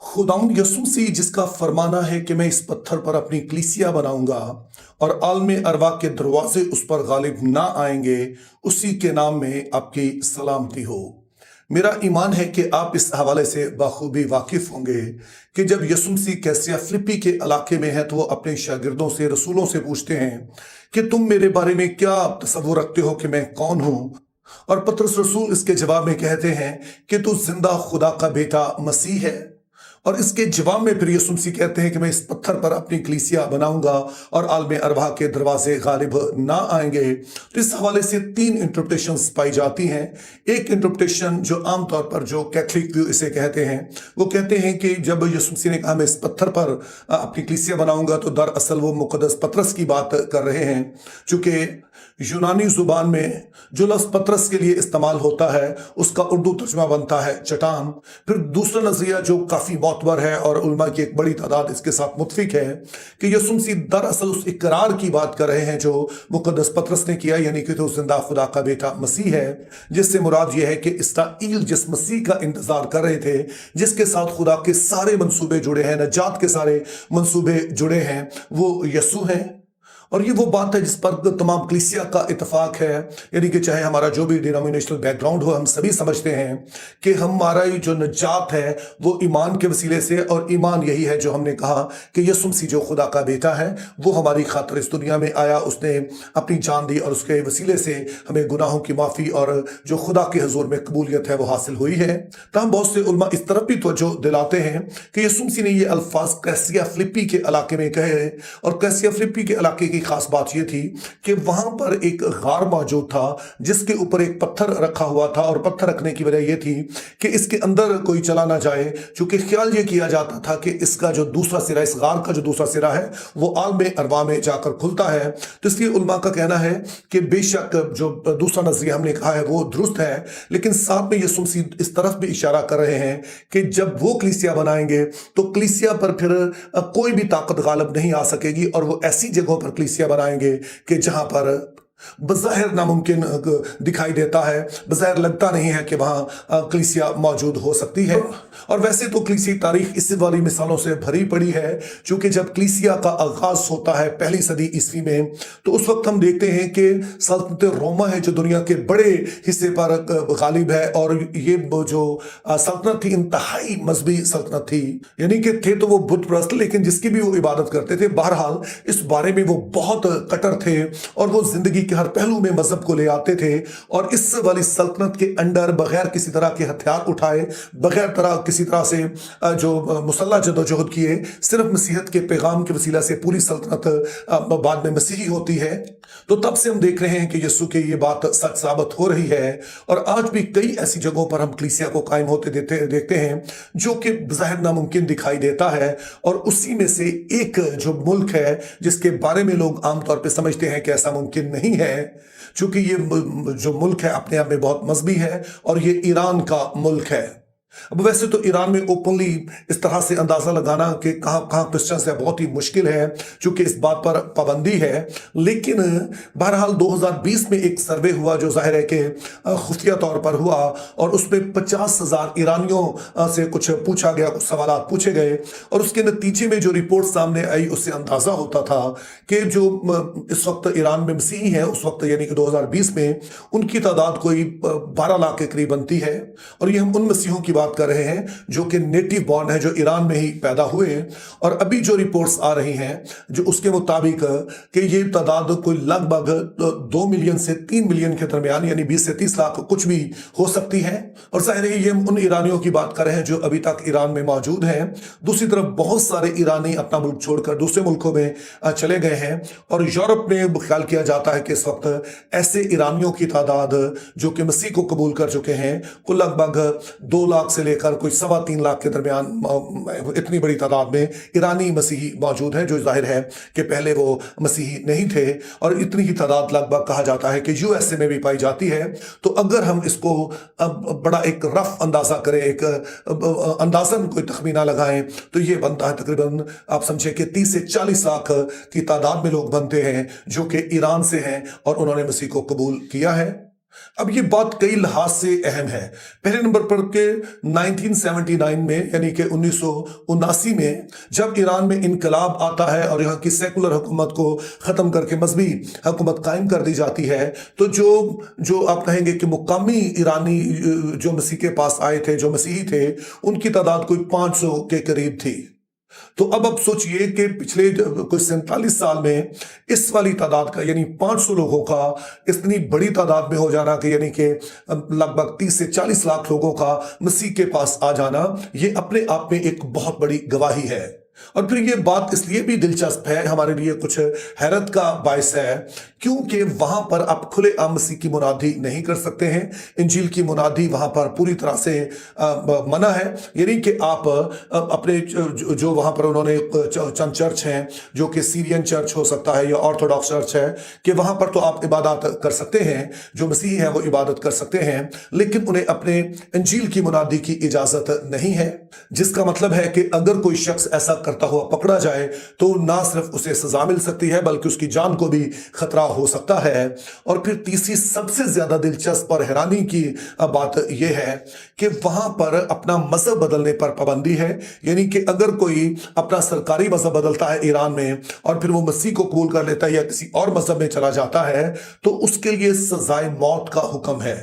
खुदावंद यसू मसीह जिसका फरमाना है कि मैं इस पत्थर पर अपनी कलीसिया बनाऊंगा और आलम अरवा के दरवाजे उस पर गालिब ना आएंगे, उसी के नाम में आपकी सलामती हो। मेरा ईमान है कि आप इस हवाले से बाखूबी वाकिफ होंगे कि जब यसू मसीह कैसरिया फिलिप्पी के इलाके में है तो वो अपने शागिर्दों से, रसूलों से पूछते हैं कि तुम मेरे बारे में क्या तसव्वुर रखते हो कि मैं कौन हूं। और पतरस रसूल इसके जवाब में कहते हैं कि तू जिंदा खुदा का बेटा मसीह है। और इसके जवाब में फिर यीशु मसीह कहते हैं कि मैं इस पत्थर पर अपनी कलीसिया बनाऊंगा और आलम अरवा के दरवाजे गालिब ना आएंगे। तो इस हवाले से तीन इंटरप्रिटेशंस पाई जाती हैं। एक इंटरप्रिटेशन जो आमतौर पर जो कैथलिक व्यू इसे कहते हैं, वो कहते हैं कि जब यीशु मसीह ने कहा मैं इस पत्थर पर अपनी कलीसिया बनाऊंगा, तो दरअसल वो मुकद्दस पतरस की बात कर रहे हैं। चूंकि यूनानी जुबान में जो लफ्ज़ पतरस के लिए इस्तेमाल होता है उसका उर्दू तर्जुमा बनता है चट्टान। फिर दूसरा नजरिया जो काफी मोतबर है और उलमा की एक बड़ी तादाद इसके साथ मुत्फिक है कि यीशु मसीह दरअसल उस इकरार की बात कर रहे हैं जो मुकद्दस पतरस ने किया, यानी कि तो जिंदा खुदा का बेटा मसीह है, जिससे मुराद यह है कि इसराइल जिस मसीह का इंतजार कर रहे थे, जिसके साथ खुदा के सारे मंसूबे जुड़े हैं, नजात के सारे मंसूबे जुड़े हैं, वो यीशु हैं। और ये वो बात है जिस पर तमाम कलीसिया का इतफाक है, यानी कि चाहे हमारा जो भी डिनोमिनेशनल बैकग्राउंड हो, हम सभी समझते हैं कि हमारा जो नजात है वो ईमान के वसीले से, और ईमान यही है जो हमने कहा कि यीशु मसीह जो खुदा का बेटा है वो हमारी खातिर इस दुनिया में आया, उसने अपनी जान दी और उसके वसीले से हमें गुनाहों की माफ़ी और जो खुदा के हजूर में कबूलियत है वो हासिल हुई है। तमाम बहुत से उलमा इस तरफ भी तवज्जो दिलाते हैं कि यीशु मसीह ने ये अल्फाज कैसरिया फिलिप्पी के इलाके में कहे, और कैसरिया फिलिप्पी के इलाके की खास बात यह थी कि वहां पर एक गार मौजूद था जिसके ऊपर एक पत्थर रखा हुआ था, और पत्थर रखने की वजह यह थी कि इसके अंदर कोई चला ना जाए, क्योंकि ख्याल यह किया जाता था कि इसका जो दूसरा सिरा, इस गार का जो दूसरा सिरा है वो आलम अरवा में जाकर खुलता है। तो इसलिए उलमा का कहना है कि बेशक जो दूसरा नजरिया हमने कहा है वो दुरुस्त है, लेकिन साथ में यीशु मसीह इस तरफ भी इशारा कर रहे हैं कि जब वो कलीसिया बनाएंगे तो कलीसिया पर फिर कोई भी ताकत गालिब नहीं आ सकेगी, और वो ऐसी जगहों पर कलीसिया बनाएंगे कि जहां पर बज़ाहिर नामुमकिन दिखाई देता है, बज़ाहिर लगता नहीं है कि वहाँ कलीसिया मौजूद हो सकती है। और वैसे तो कलीसिया तारीख इस वाली मिसालों से भरी पड़ी है, क्योंकि जब कलीसिया का आगाज होता है पहली सदी ईस्वी में, तो उस वक्त हम देखते हैं कि सल्तनत रोमा है जो दुनिया के बड़े हिस्से पर गालिब है, और ये जो सल्तनत थी इंतहाई मजहबी सल्तनत थी, यानी कि थे तो वो बुत परस्त लेकिन जिसकी भी वो इबादत करते थे। बहरहाल इस बारे में वो बहुत कट्टर थे और वो जिंदगी के हर पहलू में मजहब को ले आते थे, और इस वाली सल्तनत के अंडर बगैर किसी तरह के हथियार उठाए, बगैर किसी तरह से जो मुसल्लह जदोजहद किए, सिर्फ मसीहत के पैगाम के वसीला से पूरी सल्तनत बाद में मसीही होती है। तो तब से हम देख रहे हैं कि यीशु के ये बात सच साबित हो रही है, और आज भी कई ऐसी जगहों पर हम कलीसिया को कायम होते देखते हैं जो कि ज़ाहिर नामुमकिन दिखाई देता है। और उसी में से एक जो मुल्क है जिसके बारे में लोग आमतौर पर समझते हैं कि ऐसा मुमकिन नहीं है, क्योंकि ये जो मुल्क है अपने आप में बहुत मजहबी है, और ये ईरान का मुल्क है। अब वैसे तो ईरान में ओपनली इस तरह से अंदाजा लगाना कि कहाँ कहाँ क्रिश्चियंस है बहुत ही मुश्किल है, क्योंकि इस बात पर पाबंदी है। लेकिन बहरहाल 2020 में एक सर्वे हुआ जो जाहिर है कि खुफिया तौर पर हुआ, और उसमें 50,000 ईरानियों से कुछ पूछा गया, कुछ सवाल पूछे गए, और उसके नतीजे में जो रिपोर्ट सामने आई उससे अंदाजा होता था कि जो इस वक्त ईरान में मसीही है उस वक्त यानी कि 2020 में उनकी तादाद कोई 12 लाख के करीब बनती है। और ये हम उन मसीहों की बात कर रहे हैं जो कि नेटिव बॉर्न है, जो ईरान में ही पैदा हुए। और अभी जो रिपोर्ट्स आ रही हैं जो उसके मुताबिक कि ये तादाद कोई लगभग 2 मिलियन से 3 मिलियन के दरमियान, यानी 20 से 30 लाख कुछ भी हो सकती है। और जाहिर है ये उन ईरानियों की बात कर रहे हैं जो अभी तक ईरान में मौजूद हैं। दूसरी तरफ बहुत सारे ईरानी अपना मुल्क छोड़कर दूसरे मुल्कों में चले गए हैं, और यूरोप में ख्याल किया जाता है कि इस वक्त ऐसे ईरानियों की तादाद जो कि मसीह को कबूल कर चुके हैं वो लगभग 2 लाख से लेकर कोई 3.25 लाख के दरमियान, इतनी बड़ी तादाद में ईरानी मसीही मौजूद हैं, जो जाहिर है कि पहले वो मसीही नहीं थे। और इतनी ही तादाद लगभग कहा जाता है कि यूएसए में भी पाई जाती है। तो अगर हम इसको बड़ा एक रफ अंदाजा करें, एक अंदाजन कोई तखमीना लगाएं, तो ये बनता है तकरीबन आप समझे कि 30 से 40 लाख की तादाद में लोग बनते हैं जो कि ईरान से हैं और उन्होंने मसीह को कबूल किया है। अब ये बात कई लिहाज से अहम है। पहले नंबर पर के 1979 में यानी कि 1979 में जब ईरान में इनकलाब आता है और यहाँ की सेकुलर हुकूमत को ख़त्म करके मजहबी हुकूमत कायम कर दी जाती है, तो जो आप कहेंगे कि मुकामी ईरानी जो मसीह के पास आए थे, जो मसीही थे, उनकी तादाद कोई 500 के करीब थी। तो अब सोचिए कि पिछले कुछ 47 साल में इस वाली तादाद का यानी 500 लोगों का इतनी बड़ी तादाद में हो जाना कि यानी कि लगभग 30 से 40 लाख लोगों का मसीह के पास आ जाना, ये अपने आप में एक बहुत बड़ी गवाही है। और फिर ये बात इसलिए भी दिलचस्प है, हमारे लिए कुछ हैरत का बायस है, क्योंकि वहां पर आप खुले आम मसीह की मुनादी नहीं कर सकते हैं। इंजील की मुनादी वहां पर पूरी तरह से मना है। यानी कि आप अपने जो वहां पर उन्होंने चंद चर्च हैं, जो कि सीरियन चर्च हो सकता है या ऑर्थोडॉक्स चर्च है, कि वहां पर तो आप इबादत कर सकते हैं, जो मसीही हैं वो इबादत कर सकते हैं, लेकिन उन्हें अपने इंजील की मुनादी की इजाजत नहीं है। जिसका मतलब है कि अगर कोई शख्स ऐसा करता हुआ पकड़ा जाए तो ना सिर्फ उसे सजा मिल सकती है बल्कि उसकी जान को भी खतरा हो सकता है। और फिर तीसरी सबसे ज्यादा दिलचस्प और हैरानी की बात यह है कि वहां पर अपना मजहब बदलने पर पाबंदी है। यानी कि अगर कोई अपना सरकारी मजहब बदलता है ईरान में और फिर वो मसीह को कबूल कर लेता है या किसी और मजहब में चला जाता है, तो उसके लिए सजाए मौत का हुक्म है।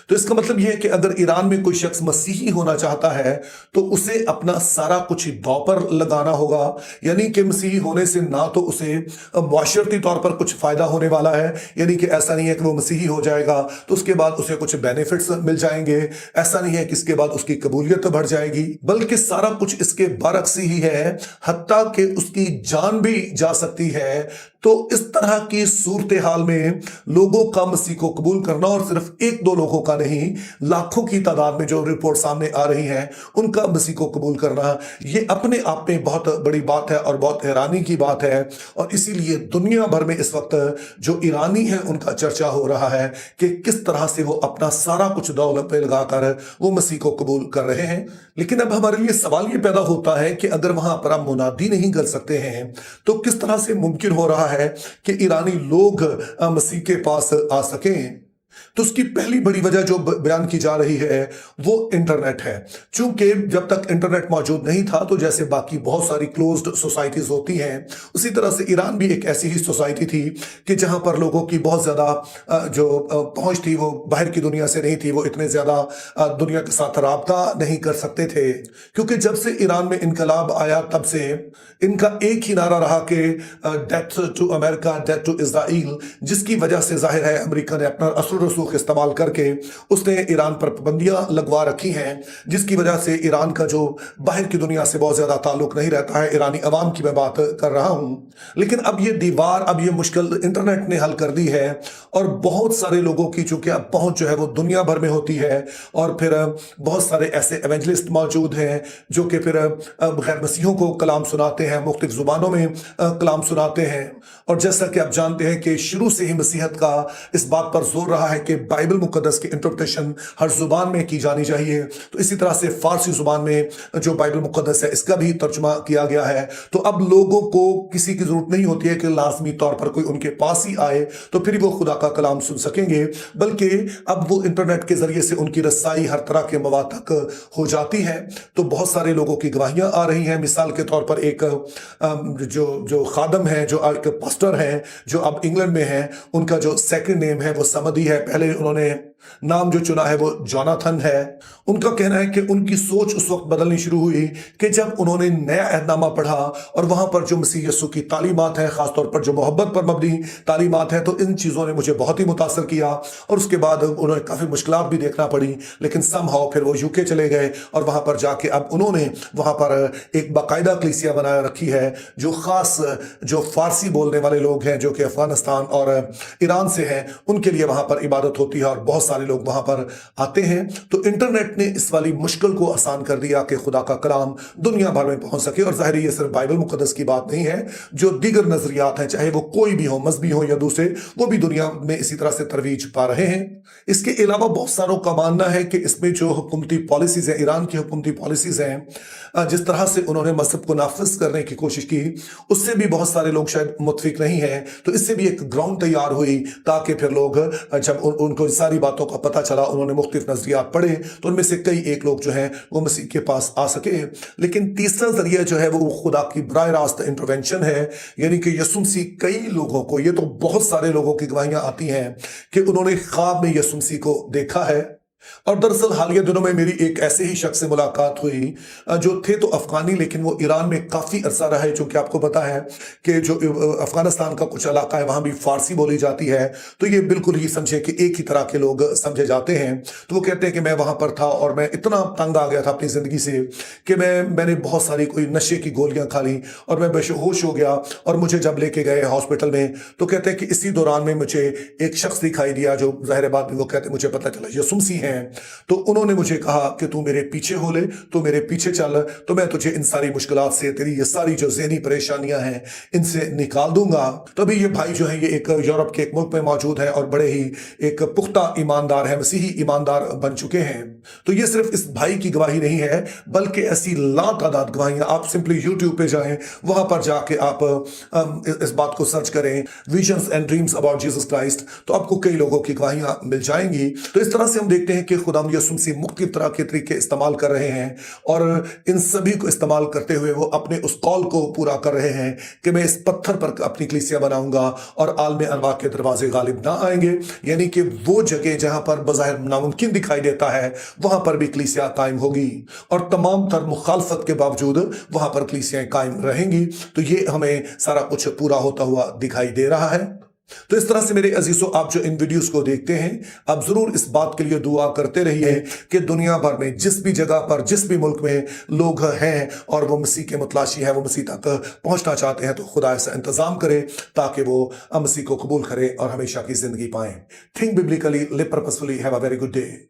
तो इसका मतलब यह है कि अगर ईरान में कोई शख्स मसीही होना चाहता है तो उसे अपना सारा कुछ दांव पर लगाना होगा। यानी कि मसीही होने से ना तो उसे मुआशरती तौर पर कुछ फायदा होने वाला है, यानी कि ऐसा नहीं है कि वो मसीही हो जाएगा तो उसके बाद उसे कुछ बेनिफिट्स मिल जाएंगे, ऐसा नहीं है कि इसके बाद उसकी कबूलियत बढ़ जाएगी, बल्कि सारा कुछ इसके बरक्स ही है, हत्ता कि उसकी जान भी जा सकती है। तो इस तरह की सूरत हाल में लोगों का मसीह को कबूल करना, और सिर्फ एक दो लोगों का नहीं, लाखों की तादाद में जो रिपोर्ट सामने आ रही है उनका मसीह को कबूल करना, ये अपने आप में बहुत बड़ी बात है और बहुत हैरानी की बात है। और इसीलिए दुनिया भर में इस वक्त जो ईरानी है उनका चर्चा हो रहा है कि किस तरह से वो अपना सारा कुछ दौलत पे लगाकर वो मसीह को कबूल कर रहे हैं। लेकिन अब हमारे लिए सवाल ये पैदा होता है कि अगर वहां पर हम मुनादी नहीं कर सकते हैं तो किस तरह से मुमकिन हो रहा है कि ईरानी लोग मसीह के पास आ सकें। तो उसकी पहली बड़ी वजह जो बयान की जा रही है वो इंटरनेट है। चूंकि जब तक इंटरनेट मौजूद नहीं था तो जैसे बाकी बहुत सारी क्लोज्ड सोसाइटीज होती हैं, उसी तरह से ईरान भी एक ऐसी ही सोसाइटी थी कि जहां पर लोगों की बहुत ज्यादा जो पहुंच थी वो बाहर की दुनिया से नहीं थी, वो इतने ज्यादा दुनिया के साथ राब्ता नहीं कर सकते थे। क्योंकि जब से ईरान में इनकलाब आया तब से इनका एक ही नारा रहा कि डेथ टू अमेरिका, डेथ टू इजराइल, जिसकी वजह से जाहिर है अमेरिका ने अपना असर रसूख इस्तेमाल करके उसने ईरान पर पाबंदियां लगवा रखी हैं, जिसकी वजह से ईरान का जो बाहर की दुनिया से बहुत ज्यादा ताल्लुक नहीं रहता है। ईरानी अवाम की मैं बात कर रहा हूं। लेकिन अब ये दीवार, अब ये मुश्किल इंटरनेट ने हल कर दी है और बहुत सारे लोगों की चूंकि अब पहुंच जो है वो दुनिया भर में होती है, और फिर बहुत सारे ऐसे एवेंजलिस्ट मौजूद हैं जो कि फिर गैर मसीहों को कलाम सुनाते हैं, मुख्तलिफ जुबानों में कलाम सुनाते हैं। और जैसा कि आप जानते हैं कि शुरू से ही मसीहत का इस बात पर जोर रहा है कि बाइबल मुकद्दस की इंटरप्रिटेशन हर जुबान में की जानी चाहिए। तो इसी तरह से फारसी जुबान में जो बाइबल मुकद्दस है इसका भी तर्जुमा किया गया है। तो अब लोगों को किसी की जरूरत नहीं होती है कि लाजमी तौर पर कोई उनके पास ही आए तो फिर वो खुदा का कलाम सुन सकेंगे, बल्कि अब वो इंटरनेट के जरिए से उनकी रसाई हर तरह के मवाद तक हो जाती है। तो बहुत सारे लोगों की गवाहियां आ रही हैं। मिसाल के तौर पर एक जो खादम है, जो एक पास्टर है, जो अब इंग्लैंड में है, उनका जो सेकंड नेम है वो समदी है। पहले उन्होंने नाम जो चुना है वो जोनाथन है। उनका कहना है कि उनकी सोच उस वक्त बदलनी शुरू हुई कि जब उन्होंने नया अहदनामा पढ़ा और वहां पर जो मसीह यीशु की तालीमात है, खासतौर पर जो मोहब्बत पर मबनी तालीमात है, तो इन चीज़ों ने मुझे बहुत ही मुतासर किया। और उसके बाद उन्हें काफ़ी मुश्किलात भी देखना पड़ी, लेकिन समहाउ फिर वो यूके चले गए और वहां पर जाके अब उन्होंने वहां पर एक बाकायदा कलीसिया बनाया रखी है, जो खास जो फारसी बोलने वाले लोग हैं जो कि अफगानिस्तान और ईरान से हैं, उनके लिए वहां पर इबादत होती है और बहुत सारे लोग वहां पर आते हैं। तो इंटरनेट ने इस वाली मुश्किल को आसान कर दिया कि खुदा का कलाम दुनिया भर में पहुंच सके। और जाहिर है ये सिर्फ बाइबल मुकद्दस की बात नहीं है, जो दीगर नजरियात हैं, चाहे वो कोई भी हो, मजहबी हो या दूसरे, वो भी दुनिया में इसी तरह से तरवीज पा रहे हैं। इसके अलावा बहुत सारों का मानना है कि इसमें जो हुकूमती पॉलिसीज है, ईरान की हुकूमती पॉलिसीज हैं, जिस तरह से उन्होंने मजहब को नाफिज करने की कोशिश की, उससे भी बहुत सारे लोग शायद मुतफिक नहीं है। तो इससे भी एक ग्राउंड तैयार हुई ताकि फिर लोग जब उनको सारी बातें बातों का पता चला, उन्होंने मुख्तलिफ नजरियात पढ़े, तो उनमें से कई एक लोग जो हैं वो मसीह के पास आ सके। लेकिन तीसरा जरिया जो है वो खुदा की बराह रास्त इंटरवेंशन है, यानी कि यीशु मसीह कई लोगों को, ये तो बहुत सारे लोगों की गवाहियां आती हैं कि उन्होंने ख्वाब में यीशु मसीह को देखा है। और दरअसल हालिया दिनों में मेरी एक ऐसे ही शख्स से मुलाकात हुई जो थे तो अफगानी, लेकिन वो ईरान में काफ़ी अरसा रहा है, चूंकि आपको पता है कि जो अफगानिस्तान का कुछ इलाका है वहाँ भी फारसी बोली जाती है, तो ये बिल्कुल ही समझे कि एक ही तरह के लोग समझे जाते हैं। तो वो कहते हैं कि मैं वहाँ पर था और मैं इतना तंग आ गया था अपनी ज़िंदगी से कि मैंने बहुत सारी कोई नशे की गोलियाँ खा ली और मैं बेहोश हो गया। और मुझे जब लेके गए हॉस्पिटल में तो कहते हैं कि इसी दौरान में मुझे एक शख्स दिखाई दिया जो ज़ाहिर बात में, वो कहते मुझे पता चला यीशु मसीह हैं। तो उन्होंने मुझे कहा कि तू मेरे पीछे हो ले, तू मेरे पीछे चल, तो मैं तुझे इन सारी मुश्किलात से, तेरी ये सारी जो ज़हनी परेशानियां हैं, इनसे निकाल दूंगा। तो अभी ये भाई जो है ये एक यूरोप के एक मुल्क में मौजूद है और बड़े ही एक पुख्ता ईमानदार है, मसीही ईमानदार बन चुके हैं। तो ये सिर्फ इस भाई की गवाही नहीं है, बल्कि ऐसी लातादाद गवाहियां, आप सिंपली यूट्यूब पे जाएं, वहां पर जाके आप इस बात को सर्च करें, visions and dreams about Jesus Christ, तो आपको कई लोगों की गवाहियां मिल जाएंगी। तो इस तरह से हम देखते हैं कि खुदा यीशु मसीह मुख्तलिफ तरह के तरीके इस्तेमाल कर रहे हैं और इन सभी को इस्तेमाल करते हुए वो अपने उस कॉल को पूरा कर रहे हैं कि मैं इस पत्थर पर अपनी कलीसिया बनाऊंगा और आलम अरवाह के दरवाजे गालिब ना आएंगे। यानी कि वो जगह जहां पर बज़ाहिर नामुमकिन दिखाई देता है वहां पर भी कलीसिया कायम होगी और तमाम तर मुखालफत के बावजूद वहां पर कलीसियाएं कायम रहेंगी। तो ये हमें सारा कुछ पूरा होता हुआ दिखाई दे रहा है। तो इस तरह से मेरे अजीजों, आप जो इन वीडियोस को देखते हैं, आप जरूर इस बात के लिए दुआ करते रहिए कि दुनिया भर में जिस भी जगह पर, जिस भी मुल्क में लोग हैं और वो मसीह के मुतलाशी हैं, वो मसीह तक पहुंचना चाहते हैं, तो खुदा ऐसा इंतजाम करे ताकि वो मसीह को कबूल करें और हमेशा की जिंदगी पाएं। Think biblically, live purposefully, have a very good day.